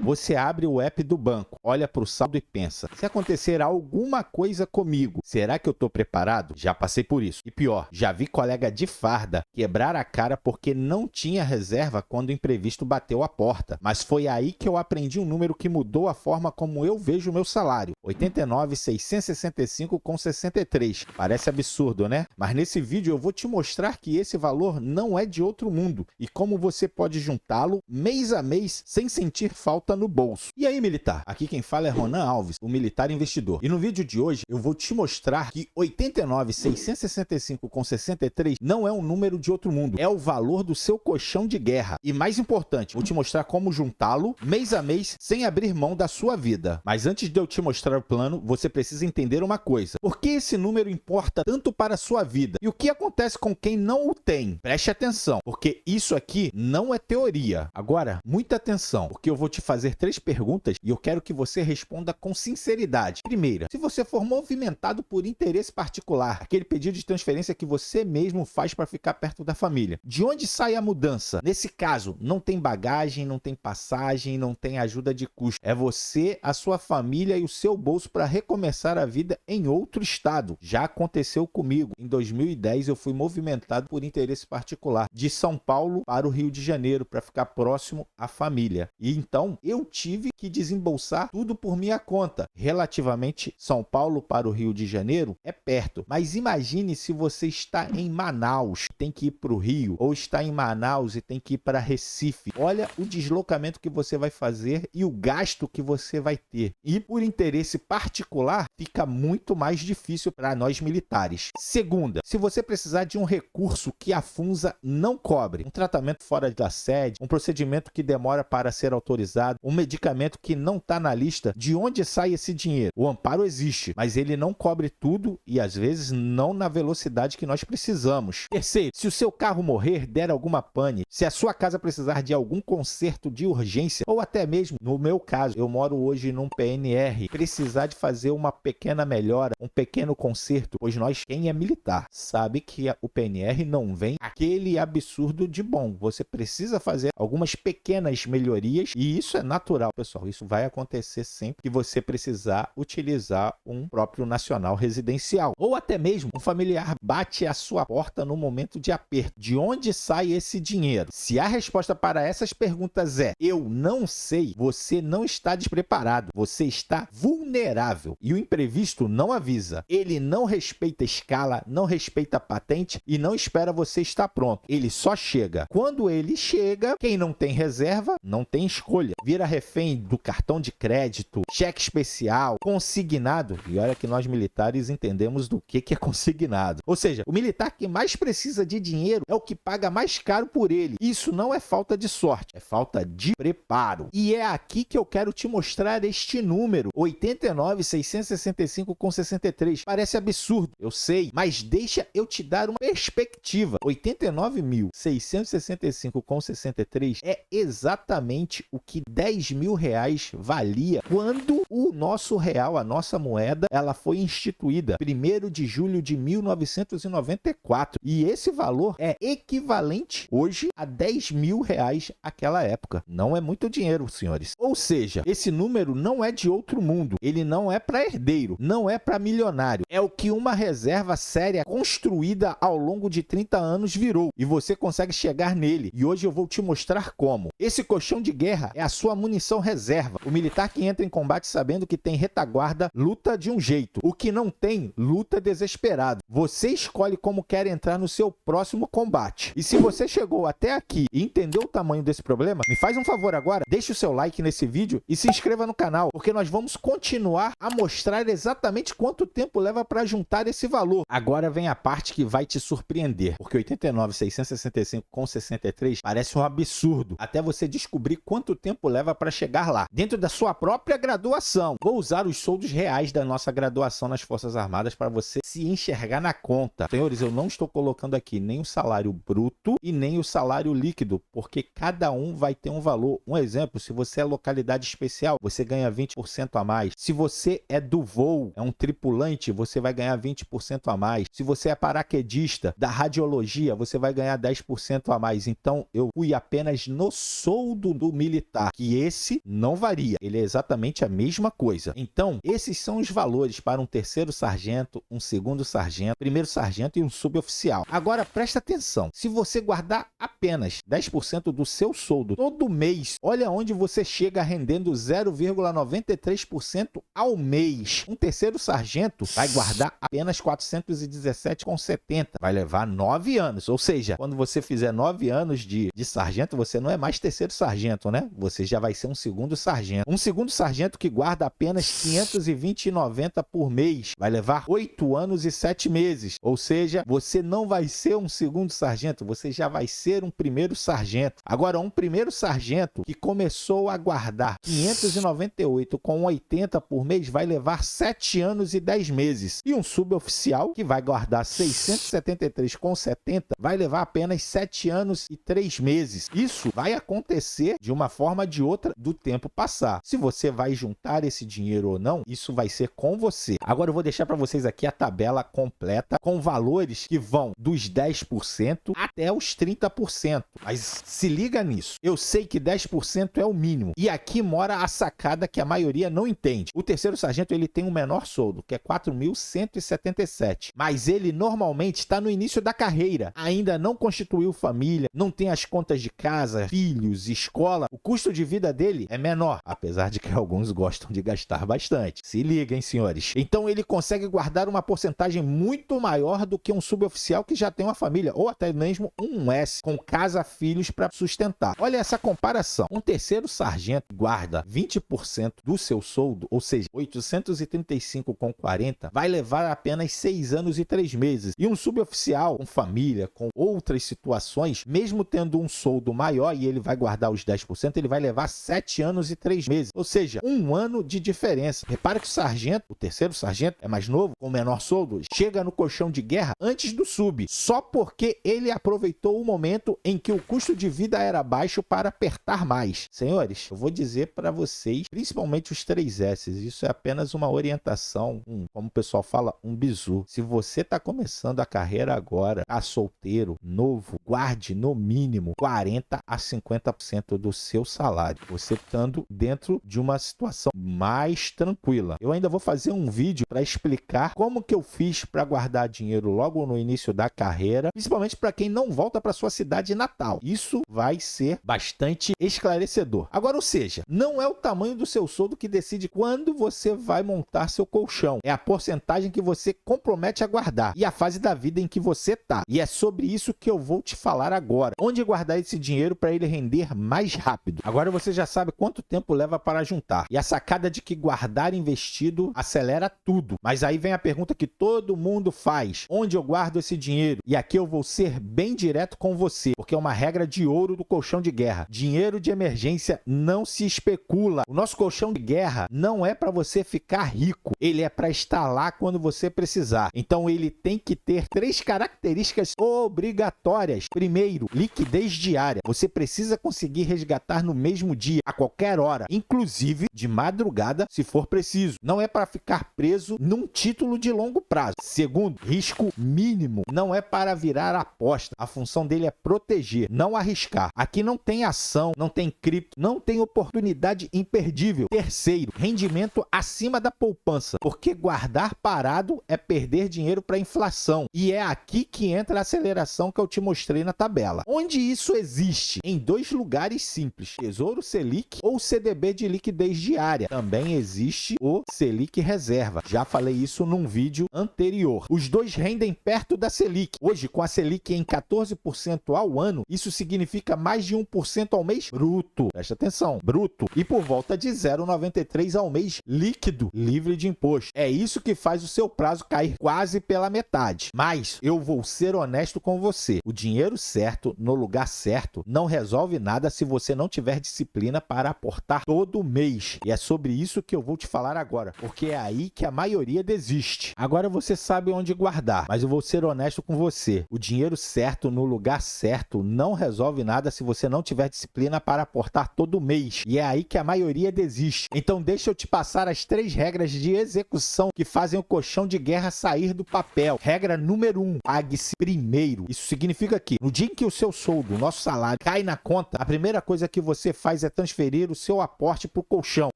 Você abre o app do banco, olha para o saldo e pensa: se acontecer alguma coisa comigo, será que eu estou preparado? Já passei por isso. E pior, já vi colega de farda quebrar a cara porque não tinha reserva quando o imprevisto bateu a porta. Mas foi aí que eu aprendi um número que mudou a forma como eu vejo o meu salário: 89.665,63. Parece absurdo, né? Mas nesse vídeo eu vou te mostrar que esse valor não é de outro mundo e como você pode juntá-lo mês a mês sem sentir falta no bolso. E aí, militar? Aqui quem fala é Ronan Alves, o militar investidor. E no vídeo de hoje eu vou te mostrar que 89.665,63 não é um número de outro mundo, é o valor do seu colchão de guerra. E mais importante, vou te mostrar como juntá-lo mês a mês sem abrir mão da sua vida. Mas antes de eu te mostrar o plano, você precisa entender uma coisa: por que esse número importa tanto para a sua vida e o que acontece com quem não o tem? Preste atenção, porque isso aqui não é teoria. Agora, muita atenção, porque eu vou te fazer 3 perguntas e eu quero que você responda com sinceridade. Primeira, se você for movimentado por interesse particular, aquele pedido de transferência que você mesmo faz para ficar perto da família, de onde sai a mudança? Nesse caso, não tem bagagem, não tem passagem, não tem ajuda de custo. É você, a sua família e o seu bolso para recomeçar a vida em outro estado. Já aconteceu comigo. Em 2010 eu fui movimentado por interesse particular de São Paulo para o Rio de Janeiro para ficar próximo à família. E então eu tive que desembolsar tudo por minha conta. Relativamente, São Paulo para o Rio de Janeiro é perto, mas imagine se você está em Manaus, tem que ir para o Rio, ou está em Manaus e tem que ir para Recife. Olha o deslocamento que você vai fazer e o gasto que você vai ter. E por interesse particular, fica muito mais difícil para nós militares. Segunda, se você precisar de um recurso que a Funsa não cobre, um tratamento fora da sede, um procedimento que demora para ser autorizado, um medicamento que não está na lista, de onde sai esse dinheiro? O amparo existe, mas ele não cobre tudo e às vezes não na velocidade que nós precisamos. Terceiro, se o seu carro morrer, der alguma pane, se a sua casa precisar de algum conserto de urgência, ou até mesmo, no meu caso, eu moro hoje num PNR, precisar de fazer uma pequena melhora, um pequeno conserto, pois nós, quem é militar, sabe que o PNR não vem aquele absurdo de bom. Você precisa fazer algumas pequenas melhorias e isso é natural, pessoal. Isso vai acontecer sempre que você precisar utilizar um próprio nacional residencial. Ou até mesmo um familiar bate à sua porta no momento de aperto. De onde sai esse dinheiro? Se a resposta para essas perguntas é eu não sei, você não está despreparado. Você está vulnerável. E o imprevisto não avisa. Ele não respeita escala, não respeita patente e não espera você estar pronto. Ele só chega. Quando ele chega, quem não tem reserva não tem escolha. Vira refém do cartão de crédito, cheque especial, consignado. E olha que nós militares entendemos do que é consignado. Ou seja, o militar que mais precisa de dinheiro é o que paga mais caro por ele. Isso não é falta de sorte, é falta de preparo. E é aqui que eu quero te mostrar este número, 89.665,63. Parece absurdo, eu sei, mas deixa eu te dar uma perspectiva. 89.665,63 é exatamente o que 10 mil reais valia quando o nosso real, a nossa moeda, ela foi instituída 1º de julho de 1994. E esse valor é equivalente hoje a 10 mil reais naquela época. Não é muito dinheiro, senhores. Ou seja, esse número não é de outro mundo. Ele não é para herdeiro, não é para milionário. É o que uma reserva séria construída ao longo de 30 anos virou. E você consegue chegar nele. E hoje eu vou te mostrar como. Esse colchão de guerra é a sua munição reserva. O militar que entra em combate sabendo que tem retaguarda, luta de um jeito. O que não tem, luta desesperado. Você escolhe como quer entrar no seu próximo combate. E se você chegou até aqui e entendeu o tamanho desse problema, me faz um favor agora, deixe o seu like nesse vídeo e se inscreva no canal, porque nós vamos continuar a mostrar exatamente quanto tempo leva para juntar esse valor. Agora vem a parte que vai te surpreender, porque 89.665,63 parece um absurdo, até você descobrir quanto tempo leva para chegar lá, dentro da sua própria graduação. Vou usar os soldos reais da nossa graduação nas Forças Armadas para você se enxergar na conta. Senhores, eu não estou colocando aqui nem o salário bruto e nem o salário líquido, porque cada um vai ter um valor. Um exemplo, se você é localidade especial, você ganha 20% a mais. Se você é do voo, é um tripulante, você vai ganhar 20% a mais. Se você é paraquedista, da radiologia, você vai ganhar 10% a mais. Então, eu fui apenas no soldo do militar, que E esse não varia, ele é exatamente a mesma coisa. Então, esses são os valores para um terceiro sargento, um segundo sargento, primeiro sargento e um suboficial. Agora, presta atenção, se você guardar apenas 10% do seu soldo todo mês, olha onde você chega rendendo 0,93% ao mês. Um terceiro sargento vai guardar apenas 417,70. Vai levar 9 anos, ou seja, quando você fizer 9 anos de sargento, você não é mais terceiro sargento, né? Você já vai ser um segundo sargento. Um segundo sargento que guarda apenas 520,90 por mês vai levar 8 anos e 7 meses. Ou seja, você não vai ser um segundo sargento, você já vai ser um primeiro sargento. Agora, um primeiro sargento que começou a guardar 598,80 por mês vai levar 7 anos e 10 meses. E um suboficial que vai guardar 673,70 vai levar apenas 7 anos e 3 meses. Isso vai acontecer de uma forma ou de outra do tempo passar. Se você vai juntar esse dinheiro ou não, isso vai ser com você. Agora eu vou deixar para vocês aqui a tabela completa com valores que vão dos 10% até os 30%. Mas se liga nisso. Eu sei que 10% é o mínimo. E aqui mora a sacada que a maioria não entende. O terceiro sargento ele tem um menor soldo, que é 4.177. Mas ele normalmente está no início da carreira. Ainda não constituiu família, não tem as contas de casa, filhos, escola. O custo de vida dele é menor, apesar de que alguns gostam de gastar bastante. Se liguem, senhores. Então ele consegue guardar uma porcentagem muito maior do que um suboficial que já tem uma família, ou até mesmo um S, com casa, filhos para sustentar. Olha essa comparação. Um terceiro sargento guarda 20% do seu soldo, ou seja, 835,40, vai levar apenas 6 anos e 3 meses. E um suboficial com família, com outras situações, mesmo tendo um soldo maior e ele vai guardar os 10%, ele vai levar 7 anos e 3 meses. Ou seja, 1 ano de diferença. Repara que o sargento, o terceiro sargento, é mais novo, com menor soldo, chega no colchão de guerra antes do sub, só porque ele aproveitou o momento em que o custo de vida era baixo para apertar mais. Senhores, eu vou dizer para vocês, principalmente os 3S, isso é apenas uma orientação, como o pessoal fala, um bizu. Se você está começando a carreira agora, tá solteiro, novo, guarde no mínimo 40 a 50% do seu salário, você estando dentro de uma situação mais tranquila. Eu ainda vou fazer um vídeo para explicar como que eu fiz para guardar dinheiro logo no início da carreira, principalmente para quem não volta para sua cidade natal. Isso vai ser bastante esclarecedor. Agora, ou seja, não é o tamanho do seu soldo que decide quando você vai montar seu colchão. É a porcentagem que você compromete a guardar e a fase da vida em que você tá. E é sobre isso que eu vou te falar agora. Onde guardar esse dinheiro para ele render mais rápido. Agora você já sabe quanto tempo leva para juntar. E a sacada de que guardar investido acelera tudo. Mas aí vem a pergunta que todo mundo faz. Onde eu guardo esse dinheiro? E aqui eu vou ser bem direto com você, porque é uma regra de ouro do colchão de guerra. Dinheiro de emergência não se especula. O nosso colchão de guerra não é para você ficar rico. Ele é para estar lá quando você precisar. Então ele tem que ter 3 características obrigatórias. Primeiro, liquidez diária. Você precisa conseguir resgatar no mesmo dia, a qualquer hora, inclusive de madrugada, se for preciso. Não é para ficar preso num título de longo prazo. Segundo, risco mínimo. Não é para virar aposta. A função dele é proteger, não arriscar. Aqui não tem ação, não tem cripto, não tem oportunidade imperdível. Terceiro, rendimento acima da poupança, porque guardar parado é perder dinheiro para inflação. E é aqui que entra a aceleração que eu te mostrei na tabela. Onde isso existe? Em 2 lugares simples: Tesouro Selic ou CDB de liquidez diária. Também existe o Selic Reserva. Já falei isso num vídeo anterior. Os dois rendem perto da Selic. Hoje, com a Selic em 14% ao ano, isso significa mais de 1% ao mês bruto. Presta atenção, bruto. E por volta de 0,93 ao mês líquido, livre de imposto. É isso que faz o seu prazo cair quase pela metade. Mas eu vou ser honesto com você. O dinheiro certo, no lugar certo, não resolve nada se você não tiver disciplina para aportar todo mês. E é sobre isso que eu vou te falar agora, porque é aí que a maioria desiste. Agora você sabe onde guardar, mas eu vou ser honesto com você. O dinheiro certo, no lugar certo, não resolve nada se você não tiver disciplina para aportar todo mês. E é aí que a maioria desiste. Então deixa eu te passar as 3 regras de execução que fazem o colchão de guerra sair do papel. Regra número 1, pague-se primeiro. Isso significa que no dia em que o seu soldo, o nosso salário, cai na conta, a primeira coisa que você faz faz é transferir o seu aporte para o colchão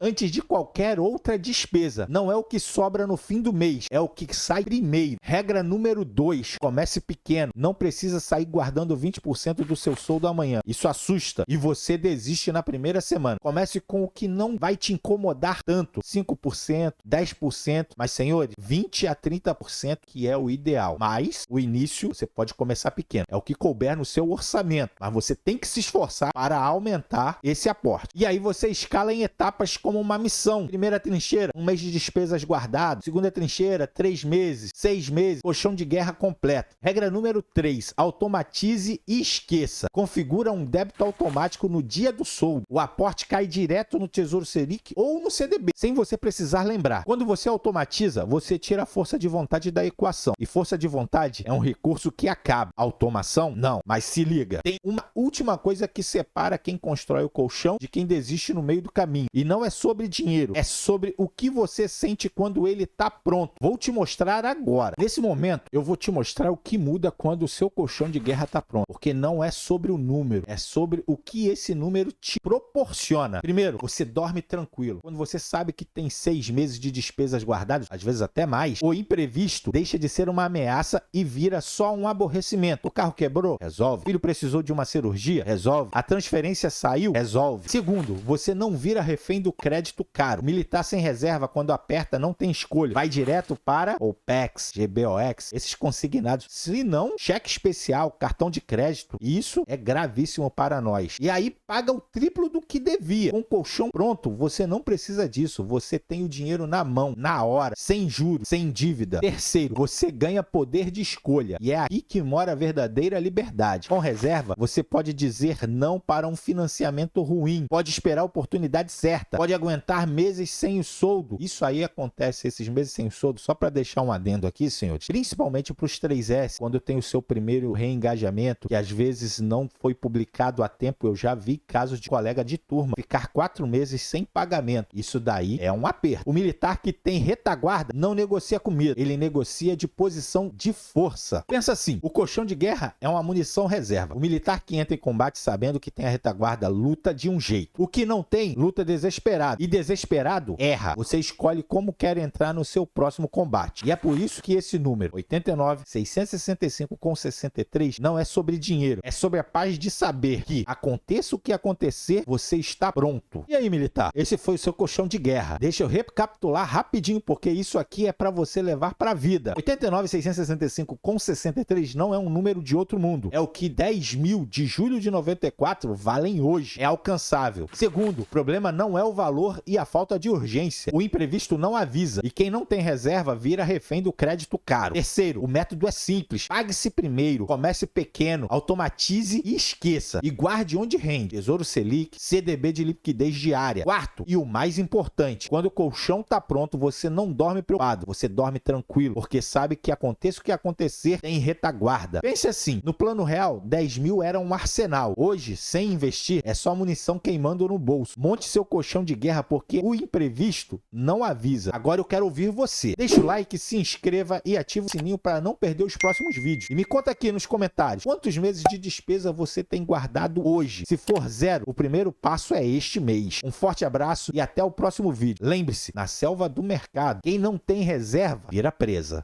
antes de qualquer outra despesa. Não é o que sobra no fim do mês, é o que sai primeiro. Regra número 2, comece pequeno. Não precisa sair guardando 20% do seu soldo amanhã. Isso assusta e você desiste na primeira semana. Comece com o que não vai te incomodar tanto, 5%, 10%, mas senhores, 20 a 30% que é o ideal. Mas o início você pode começar pequeno. É o que couber no seu orçamento, mas você tem que se esforçar para aumentar esse aporte. E aí você escala em etapas como uma missão. Primeira trincheira, 1 mês de despesas guardado. Segunda trincheira, 3 meses, 6 meses, colchão de guerra completo. Regra número 3, automatize e esqueça. Configura um débito automático no dia do soldo. O aporte cai direto no Tesouro Selic ou no CDB, sem você precisar lembrar. Quando você automatiza, você tira a força de vontade da equação. E força de vontade é um recurso que acaba. Automação? Não. Mas se liga, tem uma última coisa que separa quem constrói o colchão de quem desiste no meio do caminho. E não é sobre dinheiro, é sobre o que você sente quando ele está pronto. Vou te mostrar agora. Nesse momento, eu vou te mostrar o que muda quando o seu colchão de guerra está pronto. Porque não é sobre o número, é sobre o que esse número te proporciona. Primeiro, você dorme tranquilo. Quando você sabe que tem 6 meses de despesas guardadas, às vezes até mais, o imprevisto deixa de ser uma ameaça e vira só um aborrecimento. O carro quebrou? Resolve. O filho precisou de uma cirurgia? Resolve. A transferência saiu? Resolve. Segundo, você não vira refém do crédito caro. Militar sem reserva, quando aperta, não tem escolha. Vai direto para OPEX, GBOX, esses consignados. Se não, cheque especial, cartão de crédito. E isso é gravíssimo para nós. E aí paga o triplo do que devia. Com o colchão pronto, você não precisa disso. Você tem o dinheiro na mão, na hora, sem juros, sem dívida. Terceiro, você ganha poder de escolha. E é aí que mora a verdadeira liberdade. Com reserva, você pode dizer não para um financiamento ruim. Pode esperar a oportunidade certa. Pode aguentar meses sem o soldo. Isso aí acontece, esses meses sem o soldo, só para deixar um adendo aqui, senhores. Principalmente para os 3S, quando tem o seu primeiro reengajamento, que às vezes não foi publicado a tempo. Eu já vi casos de colega de turma ficar 4 meses sem pagamento. Isso daí é um aperto. O militar que tem retaguarda não negocia com medo. Ele negocia de posição de força. Pensa assim, o colchão de guerra é uma munição reserva. O militar que entra em combate sabendo que tem a retaguarda luta de um jeito. O que não tem, luta desesperado. E desesperado, erra. Você escolhe como quer entrar no seu próximo combate. E é por isso que esse número, 89.665,63, não é sobre dinheiro. É sobre a paz de saber que, aconteça o que acontecer, você está pronto. E aí, militar? Esse foi o seu colchão de guerra. Deixa eu recapitular rapidinho, porque isso aqui é para você levar para a vida. 89.665,63 não é um número de outro mundo. É o que 10 mil de julho de 94 valem hoje. É alcançável. Segundo, o problema não é o valor e a falta de urgência. O imprevisto não avisa. E quem não tem reserva vira refém do crédito caro. Terceiro, o método é simples. Pague-se primeiro. Comece pequeno. Automatize e esqueça. E guarde onde rende. Tesouro Selic, CDB de liquidez diária. Quarto, e o mais importante, quando o colchão está pronto, você não dorme preocupado. Você dorme tranquilo, porque sabe que aconteça o que acontecer, tem retaguarda. Pense assim, no plano real, 10 mil era um arsenal. Hoje, sem investir, é só munição queimando no bolso. Monte seu colchão de guerra, porque o imprevisto não avisa. Agora eu quero ouvir você. Deixa o like, se inscreva e ativa o sininho para não perder os próximos vídeos. E me conta aqui nos comentários, quantos meses de despesa você tem guardado hoje? Se for 0, o primeiro passo é este mês. Um forte abraço e até o próximo vídeo. Lembre-se, na selva do mercado, quem não tem reserva vira presa.